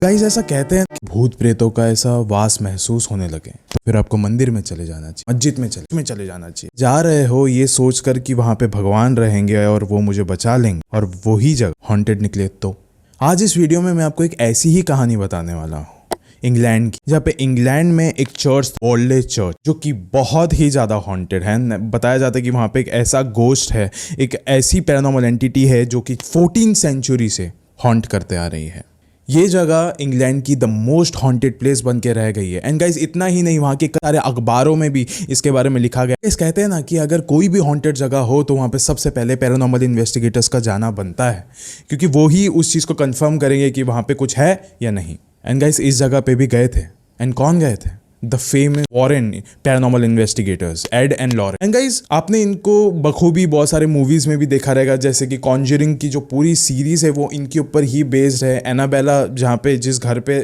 Guys ऐसा कहते हैं कि भूत प्रेतों का ऐसा वास महसूस होने लगे तो फिर आपको मंदिर में चले जाना चाहिए, मस्जिद में चले जाना चाहिए। जा रहे हो ये सोचकर कि वहां पे भगवान रहेंगे और वो मुझे बचा लेंगे और वही जगह हॉन्टेड निकले। तो आज इस वीडियो में मैं आपको एक ऐसी ही कहानी बताने वाला हूँ इंग्लैंड की, जहाँ पे इंग्लैंड में एक चर्च ओल्डे चर्च जो कि बहुत ही ज्यादा हॉन्टेड है। बताया जाता है कि वहां पे एक ऐसा गोस्ट है, एक ऐसी पैरानॉर्मल एंटिटी है जो कि 14th सेंचुरी से हॉन्ट करते आ रही है। ये जगह इंग्लैंड की द मोस्ट हॉन्टेड प्लेस बन के रह गई है। एंड गाइस इतना ही नहीं, वहाँ के सारे अखबारों में भी इसके बारे में लिखा गया। इस कहते हैं ना कि अगर कोई भी हॉन्टेड जगह हो तो वहाँ पे सबसे पहले पैरानॉर्मल इन्वेस्टिगेटर्स का जाना बनता है, क्योंकि वो ही उस चीज़ को कंफर्म करेंगे कि वहाँ पे कुछ है या नहीं। एंड गाइस इस जगह पे भी गए थे। एंड कौन गए थे? The famous Warren paranormal investigators Ed and Lorraine. And guys आपने इनको बखूबी बहुत सारे मूवीज में भी देखा रहेगा, जैसे कि कॉन्जरिंग की जो पूरी सीरीज है वो इनके ऊपर ही बेस्ड है। एनाबेला जहाँ पे जिस घर पे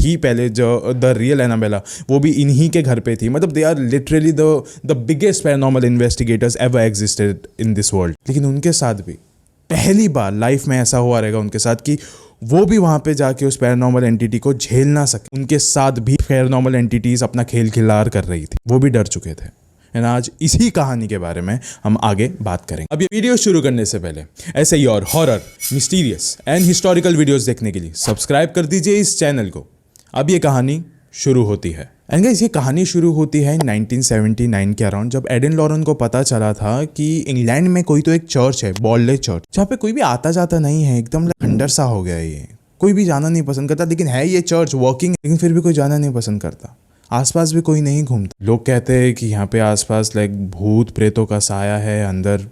थी पहले, जो द रियल एनाबेला, वो भी इन्हीं के घर पे थी। मतलब they are literally the biggest paranormal investigators ever existed in this world. लेकिन उनके साथ भी पहली बार लाइफ में ऐसा हुआ रहेगा उनके साथ कि वो भी वहां पे जाके उस पैरानॉर्मल एंटिटी को झेल ना सके। उनके साथ भी पैरानॉर्मल एंटिटीज अपना खेल खिलार कर रही थी, वो भी डर चुके थे। एंड आज इसी कहानी के बारे में हम आगे बात करेंगे। अब ये वीडियो शुरू करने से पहले ऐसे ही और horror, mysterious and historical videos देखने के लिए सब्सक्राइब कर दीजिए इस चैनल को। अब ये कहानी शुरू होती है। एंड गाइस ये कहानी शुरू होती है 1979 के अराउंड, जब एडन लॉरेन को पता चला था कि इंग्लैंड में कोई तो एक चर्च है, बॉल्डे चर्च, जहाँ पे कोई भी आता जाता नहीं है। एकदम खंडर सा हो गया है ये, कोई भी जाना नहीं पसंद करता। लेकिन है ये चर्च वर्किंग, लेकिन फिर भी कोई जाना नहीं पसंद करता। आसपास भी कोई नहीं घूमता। लोग कहते हैं कि यहाँ पे आसपास भूत प्रेतों का साया है, अंदर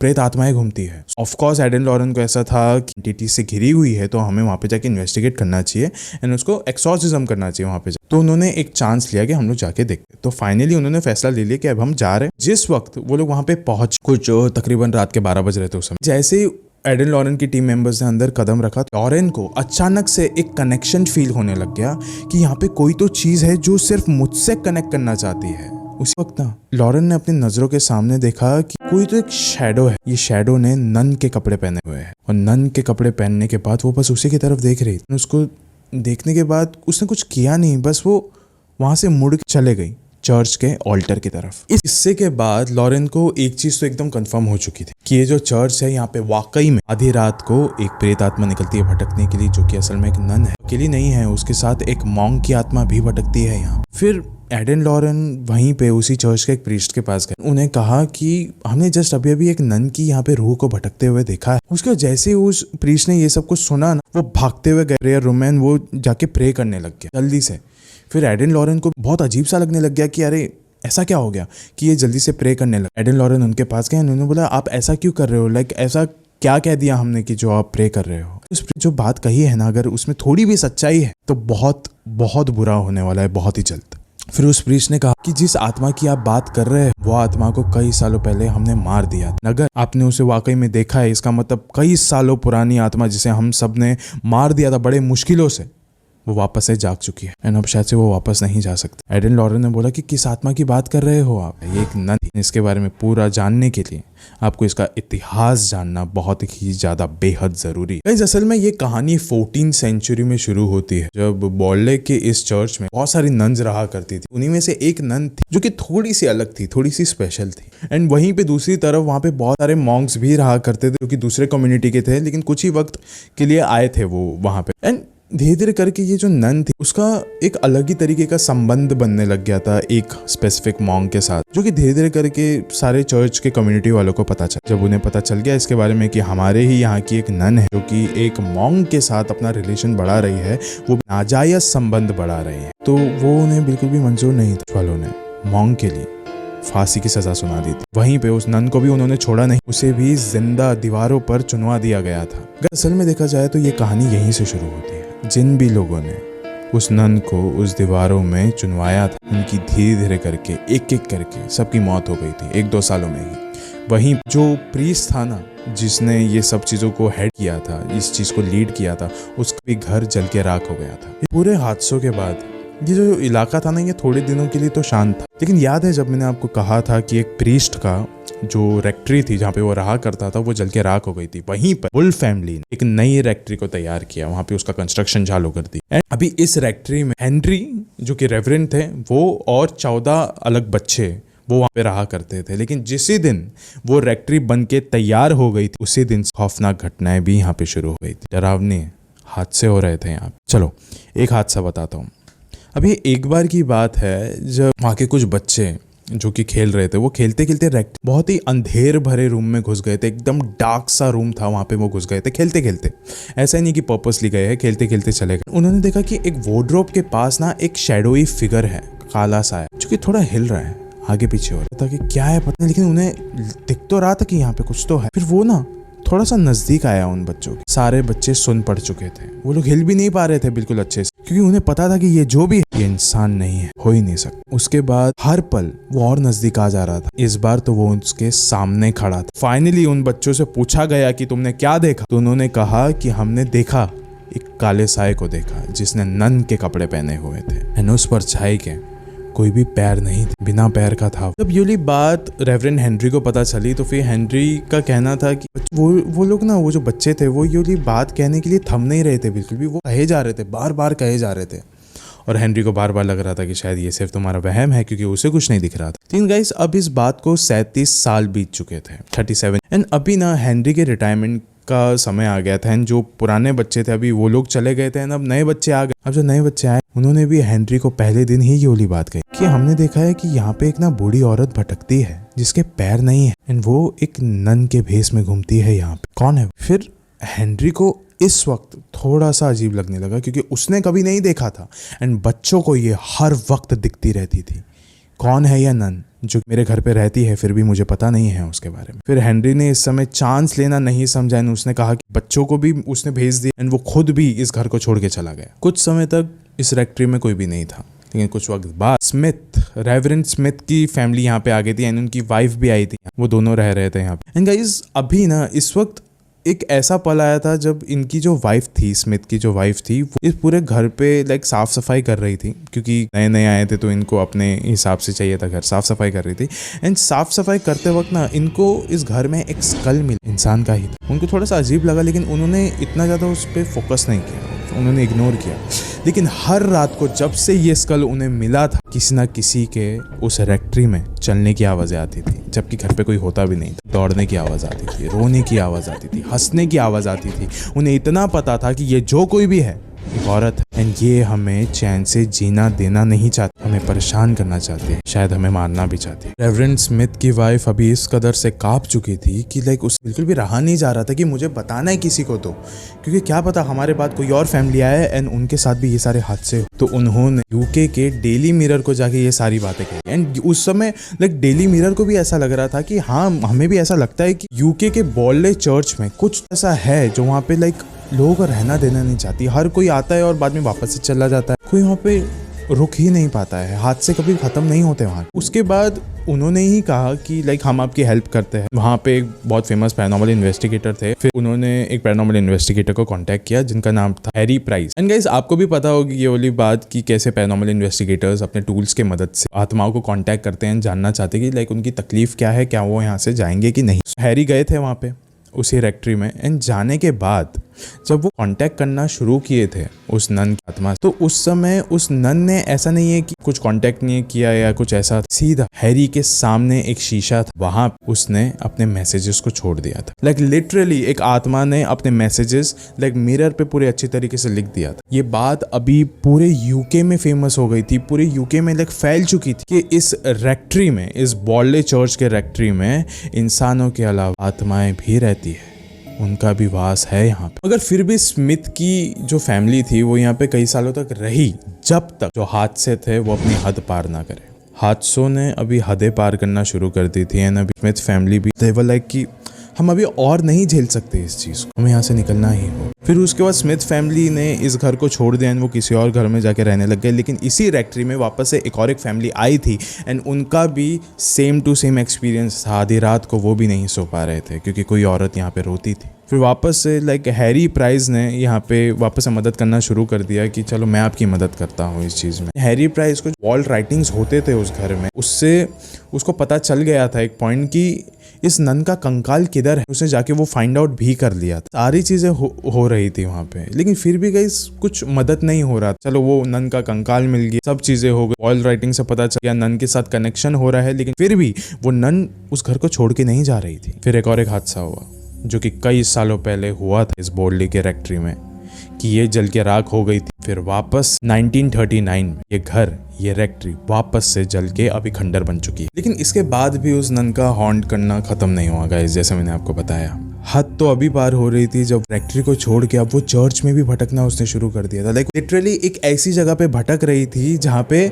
प्रेत आत्माएं घूमती है। ऑफ कोर्स एडन लॉरेन को ऐसा था कि एंटिटी से घिरी हुई है तो हमें वहाँ पे जाके इन्वेस्टिगेट करना चाहिए एंड उसको एक्सॉर्सिज्म करना चाहिए वहाँ पे। तो उन्होंने एक चांस लिया कि हम लोग जाके देखते। तो फाइनली उन्होंने फैसला ले लिया कि अब हम जा रहे हैं। जिस वक्त वो लोग वहाँ पे पहुंच, कुछ तकरीबन रात के 12 बज रहे थे उस समय, जैसे एडन लॉरेन की टीम मेंबर्स ने अंदर कदम रखा, लॉरेन को अचानक से एक कनेक्शन फील होने लग गया कि यहाँ पे कोई तो चीज है जो सिर्फ मुझसे कनेक्ट करना चाहती है। उसी वक्त ना लॉरेन ने अपनी नजरों के सामने देखा कि कोई तो एक शैडो है। ये शैडो ने नन के कपड़े पहने हुए हैं और नन के कपड़े पहनने के बाद वो बस उसी की तरफ देख रही थी। उसको देखने के बाद उसने कुछ किया नहीं, बस वो वहां से मुड़ के चले गई चर्च के ऑल्टर की तरफ। इस हिस्से के बाद लॉरेन को एक चीज तो एकदम कंफर्म हो चुकी थी कि ये जो चर्च है, यहाँ पे वाकई में आधी रात को एक प्रेत आत्मा निकलती है भटकने के लिए, जो कि असल में एक नन है। अकेली नहीं है, उसके साथ एक मॉन्क की आत्मा भी भटकती है यहाँ। फिर एडन लॉरेन वहीं पे उसी चर्च के एक प्रीस्ट के पास गए। उन्हें कहा कि हमने जस्ट अभी अभी एक नन की यहाँ पे रूह को भटकते हुए देखा है। उसके जैसे उस प्रीस्ट ने ये सब कुछ सुना ना, वो भागते हुए गए प्रेयर रूम में, वो जाके प्रे करने लग गया जल्दी से। फिर एडन लॉरेन को बहुत अजीब सा लगने लग गया कि अरे ऐसा क्या हो गया कि ये जल्दी से प्रे करने लगा। एडन लॉरेन उनके पास गए, उन्होंने बोला आप ऐसा क्यों कर रहे हो? ऐसा क्या कह दिया हमने कि जो आप प्रे कर रहे हो? उस जो बात कही है ना, अगर उसमें थोड़ी भी सच्चाई है तो बहुत बहुत बुरा होने वाला है, बहुत ही जल्द। फिर उस प्रीस्ट ने कहा कि जिस आत्मा की आप बात कर रहे हैं वो आत्मा को कई सालों पहले हमने मार दिया। अगर आपने उसे वाकई में देखा है, इसका मतलब कई सालों पुरानी आत्मा जिसे हम सब ने मार दिया था बड़े मुश्किलों से, वो वापस से जाग चुकी है एंड अब शायद से वो वापस नहीं जा सकती। एडन लॉरेन ने बोला कि किस आत्मा की बात कर रहे हो आप? ये एक नन। इसके बारे में पूरा जानने के लिए आपको इसका इतिहास जानना बहुत ही ज्यादा बेहद जरूरी है। असल में ये कहानी 14th सेंचुरी में शुरू होती है, जब बॉल्डे के इस चर्च में बहुत सारी नन्स रहा करती थी। उन्हीं में से एक नन थी जो कि थोड़ी सी अलग थी, थोड़ी सी स्पेशल थी। एंड वहीं पे दूसरी तरफ वहां पे बहुत सारे मॉन्क्स भी रहा करते थे जो कि दूसरे कम्युनिटी के थे, लेकिन कुछ ही वक्त के लिए आए थे वो वहां पे। एंड धीरे धीरे करके ये जो नन थी उसका एक अलग ही तरीके का संबंध बनने लग गया था एक स्पेसिफिक मॉन्क के साथ, जो कि धीरे धीरे करके सारे चर्च के कम्युनिटी वालों को पता चला। जब उन्हें पता चल गया इसके बारे में कि हमारे ही यहाँ की एक नन है जो कि एक मॉन्क के साथ अपना रिलेशन बढ़ा रही है, वो नाजायज संबंध बढ़ा रही है, तो वो उन्हें बिल्कुल भी मंजूर नहीं था। वालों ने मॉन्क के लिए फांसी की सजा सुना दी थी। वहीं पे उस नन को भी उन्होंने छोड़ा नहीं, उसे भी जिंदा दीवारों पर चुनवा दिया गया था। असल में देखा जाए तो ये कहानी यहीं से शुरू होती है। जिन भी लोगों ने उस नन को उस दीवारों में चुनवाया था, उनकी धीरे धीरे करके एक एक करके सबकी मौत हो गई थी 1-2 सालों में ही। वहीं जो प्रीस्ट था ना, जिसने ये सब चीजों को हेड किया था, इस चीज को लीड किया था, उसका भी घर जल के राख हो गया था। पूरे हादसों के बाद ये जो इलाका था ना, ये थोड़े दिनों के लिए तो शांत था, लेकिन याद है जब मैंने आपको कहा था कि एक प्रीस्ट का जो रेक्ट्री थी जहाँ पे वो रहा करता था वो जल के राख हो गई थी, वहीं पर वुल्फ फैमिली ने एक नई रेक्ट्री को तैयार किया, वहाँ पे उसका कंस्ट्रक्शन चालू कर दी। एंड अभी इस रेक्ट्री में हेनरी जो कि रेवरेंड थे वो और 14 अलग बच्चे वो वहाँ पे रहा करते थे। लेकिन जिसी दिन वो रेक्ट्री बन के तैयार हो गई थी उसी दिन खौफनाक घटनाएं भी यहाँ पे शुरू हो गई थी, डरावनी हादसे हो रहे थे यहाँ। चलो एक हादसा बताता हूँ। अभी एक बार की बात है जब वहाँ के कुछ बच्चे जो कि खेल रहे थे, वो खेलते खेलते बहुत ही अंधेर भरे रूम में घुस गए थे, एकदम डार्क सा रूम था, वहाँ पे वो घुस गए थे खेलते खेलते। ऐसा ही नहीं कि पर्पसली गए हैं, खेलते खेलते चले गए। उन्होंने देखा कि एक वार्डरोब के पास ना एक शैडोई फिगर है, काला सा है, जो कि थोड़ा हिल रहा है, आगे पीछे हो रहा था कि क्या है पता नहीं, लेकिन उन्हें दिख तो रहा था कि यहाँ पे कुछ तो है। फिर वो ना थोड़ा सा नजदीक आया उन बच्चों के, सारे बच्चे सुन पड़ चुके थे, वो लोग हिल भी नहीं पा रहे थे बिल्कुल अच्छे से, क्योंकि उन्हें पता था कि ये जो भी है ये इंसान नहीं है, हो ही नहीं सकता। उसके बाद हर पल वो और नजदीक आ जा रहा था, इस बार तो वो उसके सामने खड़ा था। फाइनली उन बच्चों से पूछा गया कि तुमने क्या देखा, तो उन्होंने कहा कि हमने देखा एक काले साए को देखा जिसने नन के कपड़े पहने हुए थे, एंड उस परछाई के कोई भी पैर नहीं थे, बिना पैर का था। जब ये बात रेवरेंड हेनरी को पता चली तो फिर हेनरी का कहना था कि वो लोग ना, वो जो बच्चे थे वो ये बात कहने के लिए थम नहीं रहे थे बिल्कुल भी, वो कहे जा रहे थे, बार बार कहे जा रहे थे। और हेनरी को बार बार लग रहा था कि शायद ये सिर्फ तुम्हारा वहम है, क्योंकि उसे कुछ नहीं दिख रहा था। लेकिन गाइस अब इस बात को 37 साल बीत चुके थे, 37, एंड अभी ना हेनरी के रिटायरमेंट का समय आ गया था। एंड जो पुराने बच्चे थे अभी वो लोग चले गए थे, अब नए बच्चे आ गए। अब जो नए बच्चे आए उन्होंने भी हेनरी को पहले दिन ही ये वाली बात कही कि हमने देखा है कि यहाँ पे एक ना बूढ़ी औरत भटकती है जिसके पैर नहीं है, एंड वो एक नन के भेस में घूमती है यहाँ पे, कौन है? फिर हेनरी को इस वक्त थोड़ा सा अजीब लगने लगा, क्योंकि उसने कभी नहीं देखा था, एंड बच्चों को ये हर वक्त दिखती रहती थी, कौन है यह नन जो मेरे घर पे रहती है फिर भी मुझे पता नहीं है उसके बारे में। फिर हेनरी ने इस समय चांस लेना नहीं समझा, एंड उसने कहा कि बच्चों को भी उसने भेज दिया, एंड वो खुद भी इस घर को छोड़ के चला गया। कुछ समय तक इस रेक्ट्री में कोई भी नहीं था, लेकिन कुछ वक्त बाद रेवरेंड स्मिथ की फैमिली यहाँ पे आ गई थी, एंड उनकी वाइफ भी आई थी, वो दोनों रह रहे थे यहाँ पे। एंड गाइस अभी ना इस वक्त एक ऐसा पल आया था जब इनकी जो वाइफ थी, स्मिथ की जो वाइफ थी, वो इस पूरे घर पे लाइक साफ सफाई कर रही थी, क्योंकि नए नए आए थे तो इनको अपने हिसाब से चाहिए था घर, साफ सफाई कर रही थी। एंड साफ सफाई करते वक्त ना इनको इस घर में एक स्कल मिला, इंसान का ही था। उनको थोड़ा सा अजीब लगा, लेकिन उन्होंने इतना ज़्यादा उस पर फोकस नहीं किया, उन्होंने इग्नोर किया। लेकिन हर रात को जब से ये स्कल उन्हें मिला था, किसी ना किसी के उस रेक्ट्री में चलने की आवाज़ें आती थी, जबकि घर पे कोई होता भी नहीं था। दौड़ने की आवाज़ आती थी, रोने की आवाज़ आती थी, हंसने की आवाज़ आती थी। उन्हें इतना पता था कि ये जो कोई भी है एक औरत है, एंड ये हमें चैन से जीना देना नहीं चाहती, हमें परेशान करना चाहती है, शायद हमें मारना भी चाहती है। रेवरेंड स्मिथ की वाइफ अभी इस कदर से कांप चुकी थी कि लाइक उसे बिल्कुल भी रहा नहीं जा रहा था कि मुझे बताना है किसी को, तो क्योंकि क्या पता हमारे बाद कोई और फैमिली आए एंड उनके साथ भी ये सारे हादसे हो। तो उन्होंने यूके के डेली मिरर को जाके ये सारी बातें कही, एंड उस समय लाइक डेली मिरर को भी ऐसा लग रहा था कि हाँ, हमें भी ऐसा लगता है कि यूके के बॉर्ले चर्च में कुछ ऐसा है जो वहाँ पे लाइक लोगों को रहना देना नहीं चाहती। हर कोई आता है और बाद में वापस से चला जाता है, कोई वहाँ पे रुक ही नहीं पाता है, हादसे कभी खत्म नहीं होते वहाँ। उसके बाद उन्होंने ही कहा कि लाइक हम आपकी हेल्प करते हैं। वहाँ पे एक बहुत फेमस पैरानॉर्मल इन्वेस्टिगेटर थे, फिर उन्होंने एक पैरानॉर्मल इन्वेस्टिगेटर को कांटेक्ट किया जिनका नाम था हैरी प्राइस। एंड गाइस आपको भी पता होगी ये वाली बात कि कैसे पैरानॉर्मल इन्वेस्टिगेटर्स अपने टूल्स के मदद से आत्माओं को कांटेक्ट करते हैं, जानना चाहते हैं कि लाइक उनकी तकलीफ क्या है, क्या वो यहाँ से जाएंगे कि नहीं। हैरी गए थे वहाँ पे उसी रेक्ट्री में, एंड जाने के बाद जब वो कांटेक्ट करना शुरू किए थे उस नन की आत्मा, तो उस समय उस नन ने ऐसा नहीं है कि कुछ कांटेक्ट नहीं किया या कुछ ऐसा, सीधा हैरी के सामने एक शीशा था, वहां उसने अपने मैसेजेस को छोड़ दिया था। लाइक लिटरली एक आत्मा ने अपने मैसेजेस लाइक मिरर पे पूरे अच्छी तरीके से लिख दिया था। ये बात अभी पूरे यूके में फेमस हो गई थी, पूरे यूके में लाइक फैल चुकी थी कि इस रेक्ट्री में, इस बॉर्ले चर्च के रेक्ट्री में इंसानों के अलावा आत्माएं भी रहती है, उनका भी वास है यहाँ पे। मगर फिर भी स्मिथ की जो फैमिली थी वो यहाँ पे कई सालों तक रही, जब तक जो हादसे थे वो अपनी हद पार ना करे। हादसों ने अभी हदें पार करना शुरू कर दी थी, एंड अभी स्मिथ फैमिली भी दे वर लाइक कि हम अभी और नहीं झेल सकते इस चीज़ को, हमें यहाँ से निकलना ही हो। फिर उसके बाद स्मिथ फैमिली ने इस घर को छोड़ दिया एंड वो किसी और घर में जाके रहने लग गए। लेकिन इसी रेक्ट्री में वापस से एक फैमिली आई थी एंड उनका भी सेम टू सेम एक्सपीरियंस था। आधी रात को वो भी नहीं सो पा रहे थे क्योंकि कोई औरत यहाँ पे रोती थी। फिर वापस से हैरी प्राइस ने यहाँ पे वापस से मदद करना शुरू कर दिया कि चलो मैं आपकी मदद करता हूँ इस चीज़ में। हैरी प्राइस को वॉल राइटिंग्स होते थे उस घर में, उससे उसको पता चल गया था एक पॉइंट कि इस नन का कंकाल किधर है। उसने जाके वो फाइंड आउट भी कर लिया था। सारी चीज़ें हो रही थी वहाँ पे, लेकिन फिर भी गाइस कुछ मदद नहीं हो रहा। चलो वो नन का कंकाल मिल गया, सब चीज़ें हो गई, वॉल राइटिंग से पता चल गया नन के साथ कनेक्शन हो रहा है, लेकिन फिर भी वो नन उस घर को छोड़ के नहीं जा रही थी। फिर एक हादसा हुआ जो कि कई सालों पहले हुआ था इस बोर्डली के रेक्ट्री में, कि ये जल के राख हो गई थी। फिर वापस 1939 में ये घर, ये रेक्ट्री वापस से जल के अभी खंडर बन चुकी है। लेकिन इसके बाद भी उस नन का हॉन्ट करना खत्म नहीं हुआ गाइस। जैसे मैंने आपको बताया, हद तो अभी पार हो रही थी जब रेक्ट्री को छोड़ के अब वो चर्च में भी भटकना उसने शुरू कर दिया था। लिटरली एक ऐसी जगह पे भटक रही थी जहाँ पे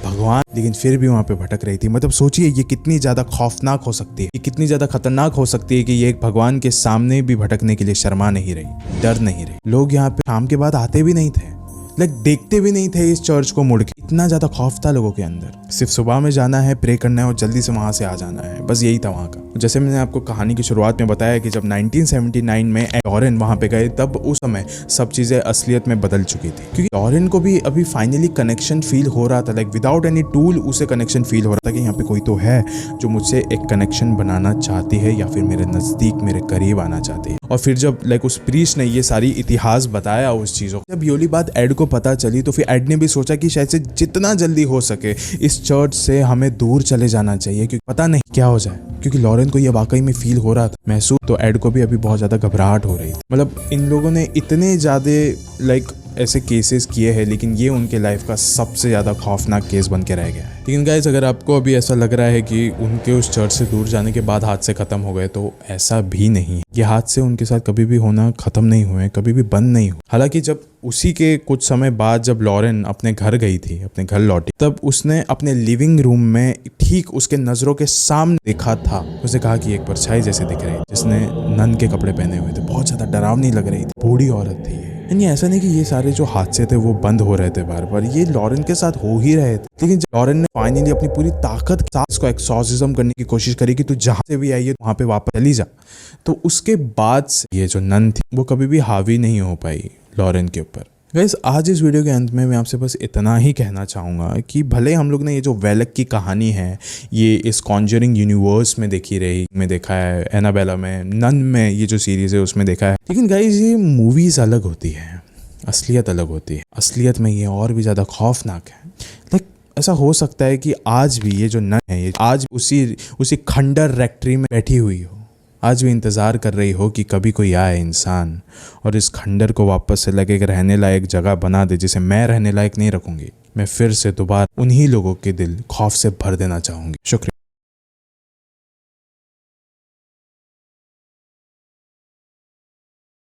भगवान, लेकिन फिर भी वहाँ पे भटक रही थी। मतलब सोचिए ये कितनी ज्यादा खौफनाक हो सकती है, ये कितनी ज्यादा खतरनाक हो सकती है कि ये एक भगवान के सामने भी भटकने के लिए शर्मा नहीं रही, डर नहीं रही। लोग यहाँ पे शाम के बाद आते भी नहीं थे, देखते भी नहीं थे इस चर्च को मुड़ के। इतना ज्यादा खौफ था लोगों के अंदर। सिर्फ सुबह में जाना है, प्रे करना है और जल्दी से वहां से आ जाना है, बस यही था वहां का। जैसे मैंने आपको कहानी की शुरुआत में बताया कि जब 1979 में लॉरेन वहां पे गए, तब उस समय सब चीजें असलियत में बदल चुकी थी, क्योंकि लॉरेन को भी अभी फाइनली कनेक्शन फील हो रहा था। विदाउट एनी टूल उसे कनेक्शन फील हो रहा था कि यहाँ पे कोई तो है जो मुझसे एक कनेक्शन बनाना चाहती है या फिर मेरे नजदीक, मेरे करीब आना चाहती है। और फिर जब उस प्रीस्ट ने ये सारी इतिहास बताया उस चीजों, जब ये बात एड को पता चली तो फिर एड ने भी सोचा कि शायद से जितना जल्दी हो सके इस चर्च से हमें दूर चले जाना चाहिए, क्योंकि पता नहीं क्या हो जाए। क्योंकि लॉरेन को ये वाकई में फील हो रहा था, महसूस। तो एड को भी अभी बहुत ज्यादा घबराहट हो रही थी। मतलब इन लोगों ने इतने ज्यादा ऐसे केसेस किए हैं, लेकिन ये उनके लाइफ का सबसे ज्यादा खौफनाक केस बन के रह गया है। लेकिन गाइस, अगर आपको अभी ऐसा लग रहा है कि उनके उस चर्च से दूर जाने के बाद हादसे खत्म हो गए, तो ऐसा भी नहीं है। ये हादसे उनके साथ कभी भी होना खत्म नहीं हुए, कभी भी बंद नहीं हुए। हालांकि जब उसी के कुछ समय बाद जब लॉरेन अपने घर गई थी, अपने घर लौटी, तब उसने अपने लिविंग रूम में ठीक उसके नजरों के सामने देखा था। उसने कहा कि एक परछाई जैसे दिख रही थी जिसने नन के कपड़े पहने हुए थे, बहुत ज्यादा डरावनी लग रही थी, बूढ़ी औरत थी। यानी ऐसा नहीं कि ये सारे जो हादसे थे वो बंद हो रहे थे बार बार, ये लॉरेन के साथ हो ही रहे थे। लेकिन जब लॉरेन ने फाइनली अपनी पूरी ताकत के साथ इसको एक्सॉर्सिज्म करने की कोशिश करी कि तू जहां से भी आई है वहां पे वापस चली जा, तो उसके बाद से ये जो नन थी वो कभी भी हावी नहीं हो पाई लॉरेन के ऊपर। गाइस, आज इस वीडियो के अंत में मैं आपसे बस इतना ही कहना चाहूँगा कि भले हम लोग ने ये जो वेलक की कहानी है ये इस कॉन्जरिंग यूनिवर्स में देखा है, एनाबेला में, नन में, ये जो सीरीज़ है उसमें देखा है, लेकिन गाइस ये मूवीज़ अलग होती है, असलियत अलग होती है। असलियत में ये और भी ज़्यादा खौफनाक है। ऐसा हो सकता है कि आज भी ये जो नन है, ये आज उसी खंडर रेक्ट्री में बैठी हुई हो, आज भी इंतज़ार कर रही हो कि कभी कोई आए इंसान और इस खंडर को वापस से रहने लायक जगह बना दे, जिसे मैं रहने लायक नहीं रखूंगी। मैं फिर से दोबारा उन्हीं लोगों के दिल खौफ से भर देना चाहूंगी। शुक्रिया।